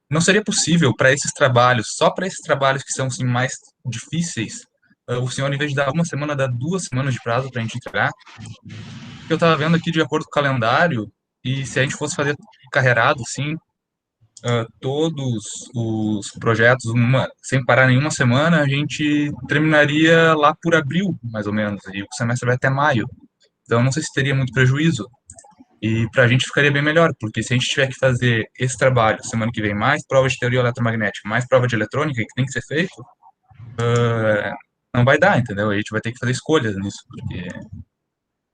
S1: Não seria possível para esses trabalhos, só para esses trabalhos que são assim, mais difíceis, o senhor, em vez de dar uma semana, dar 2 semanas de prazo para a gente entregar? Eu estava vendo aqui de acordo com o calendário, e se a gente fosse fazer carreirado, sim, todos os projetos, sem parar nenhuma semana, a gente terminaria lá por abril, mais ou menos, e o semestre vai até maio. Então, não sei se teria muito prejuízo. E para a gente ficaria bem melhor, porque se a gente tiver que fazer esse trabalho semana que vem, mais prova de teoria eletromagnética, mais prova de eletrônica, que tem que ser feito, não vai dar, entendeu? A gente vai ter que fazer escolhas nisso, porque,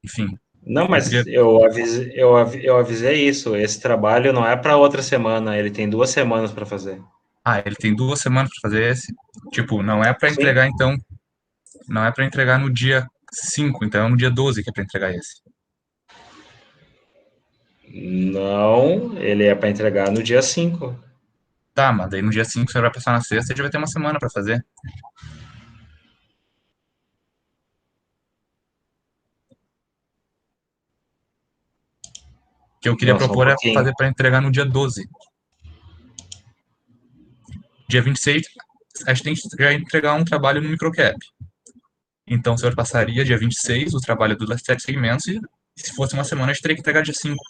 S1: enfim,
S2: Não,
S1: eu
S2: mas
S1: queria.
S2: eu avisei isso. Esse trabalho não é para outra semana, ele tem 2 semanas para fazer.
S1: Ah, ele tem 2 semanas para fazer esse. Tipo, não é para
S2: Sim.
S1: entregar, então, não é para entregar no dia 5, então é no dia 12 que é para entregar esse.
S2: Não, ele é para entregar no dia 5.
S1: Tá, mas daí no dia 5 você vai passar na sexta e já vai ter uma semana para fazer. O que eu queria
S2: Não, só um
S1: propor é
S2: pouquinho.
S1: fazer para entregar no dia 12. Dia 26, a gente tem que já entregar um trabalho no microcap. Então, o senhor passaria dia 26 o trabalho dos sete segmentos, e se fosse uma semana, a gente teria que entregar dia 5.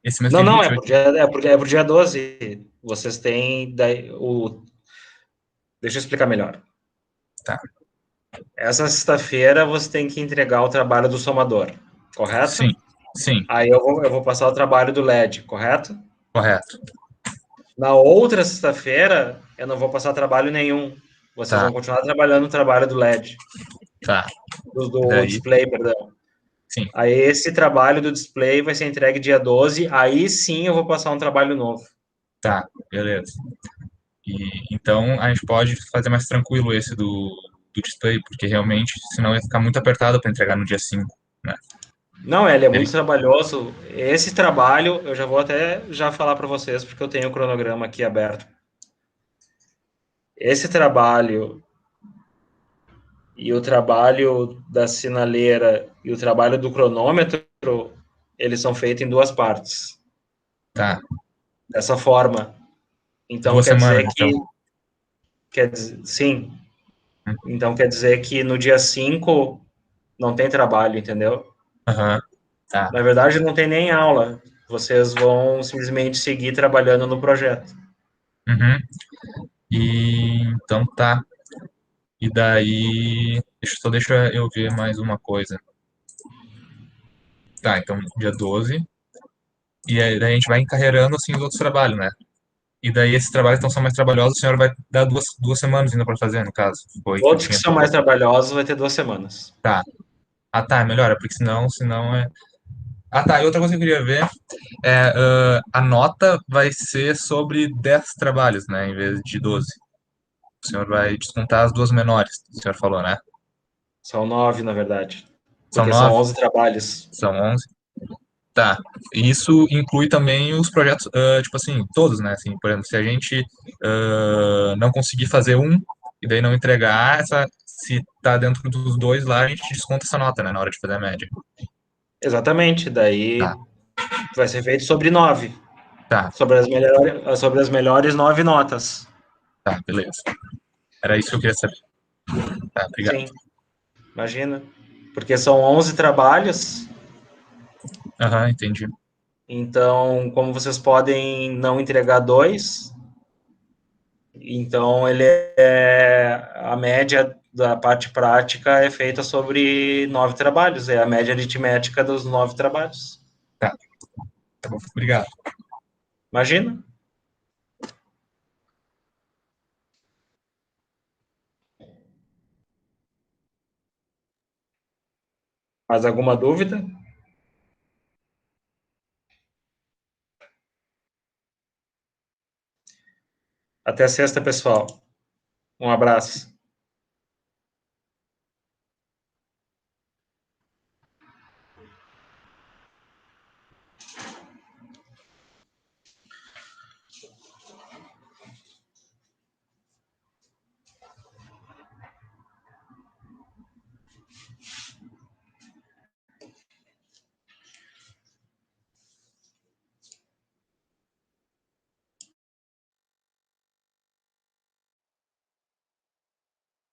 S1: Esse mês
S2: Não,
S1: tem
S2: não,
S1: 28.
S2: é pro dia 12. Vocês têm daí, o. Deixa eu explicar melhor.
S1: Tá.
S2: Essa sexta-feira você tem que entregar o trabalho do somador,
S1: Sim,
S2: correto?
S1: sim,
S2: Aí eu vou passar o trabalho do LED, correto?
S1: correto.
S2: Na outra sexta-feira, eu não vou passar trabalho nenhum. Vocês
S1: Tá,
S2: vão continuar trabalhando no trabalho do LED,
S1: tá. E
S2: do
S1: daí,
S2: display, perdão.
S1: sim,
S2: Aí esse trabalho do display vai ser entregue dia 12. Aí sim eu vou passar um trabalho novo.
S1: tá, beleza. E então a gente pode fazer mais tranquilo esse do display, porque realmente, senão ia ficar muito apertado para entregar no dia 5, né?
S2: Não, ele é
S1: Ele,
S2: muito trabalhoso. Esse trabalho, eu já vou até já falar para vocês, porque eu tenho o cronograma aqui aberto. Esse trabalho e o trabalho da sinaleira e o trabalho do cronômetro, eles são feitos em duas partes.
S1: tá,
S2: Dessa forma. Então
S1: duas
S2: quer
S1: semanas,
S2: dizer
S1: então.
S2: que, sim, então quer dizer que no dia 5 não tem trabalho, entendeu?
S1: Aham, tá.
S2: Na verdade, não tem nem aula. Vocês vão simplesmente seguir trabalhando no projeto.
S1: Uhum. E então tá. E daí, deixa eu ver mais uma coisa. Tá, então dia 12. E aí daí a gente vai encarreirando assim os outros trabalhos, né? E daí esses trabalhos então são mais trabalhosos, a senhora vai dar duas semanas ainda para fazer, no caso. Foi que eu
S2: Outros que
S1: tinha
S2: são mais
S1: proposto.
S2: trabalhosos vai ter 2 semanas.
S1: Tá. Ah, tá, é melhor, é porque senão é. Ah, tá, e outra coisa que eu queria ver é a nota vai ser sobre 10 trabalhos, né, em vez de 12. O senhor vai descontar as duas menores, o senhor falou, né?
S2: São 9, na verdade.
S1: São
S2: Porque são
S1: 9,
S2: 11 trabalhos.
S1: são 11. Tá. Isso inclui também os projetos, tipo assim, todos, né? Assim, por exemplo, se a gente não conseguir fazer um e daí não entregar, se tá dentro dos dois lá, a gente desconta essa nota, né? Na hora de fazer a média.
S2: Exatamente.
S1: Tá,
S2: Daí vai ser feito sobre 9.
S1: tá,
S2: Sobre as melhores 9 notas.
S1: tá, beleza. Era isso que eu queria saber. Tá, obrigado.
S2: Sim, imagina. Porque são 11 trabalhos.
S1: Aham, entendi.
S2: Então, como vocês podem não entregar dois, então a média da parte prática é feita sobre 9 trabalhos, é a média aritmética dos 9 trabalhos.
S1: Tá, tá bom, obrigado.
S2: Imagina. Mais alguma dúvida? Até sexta, pessoal. Um abraço.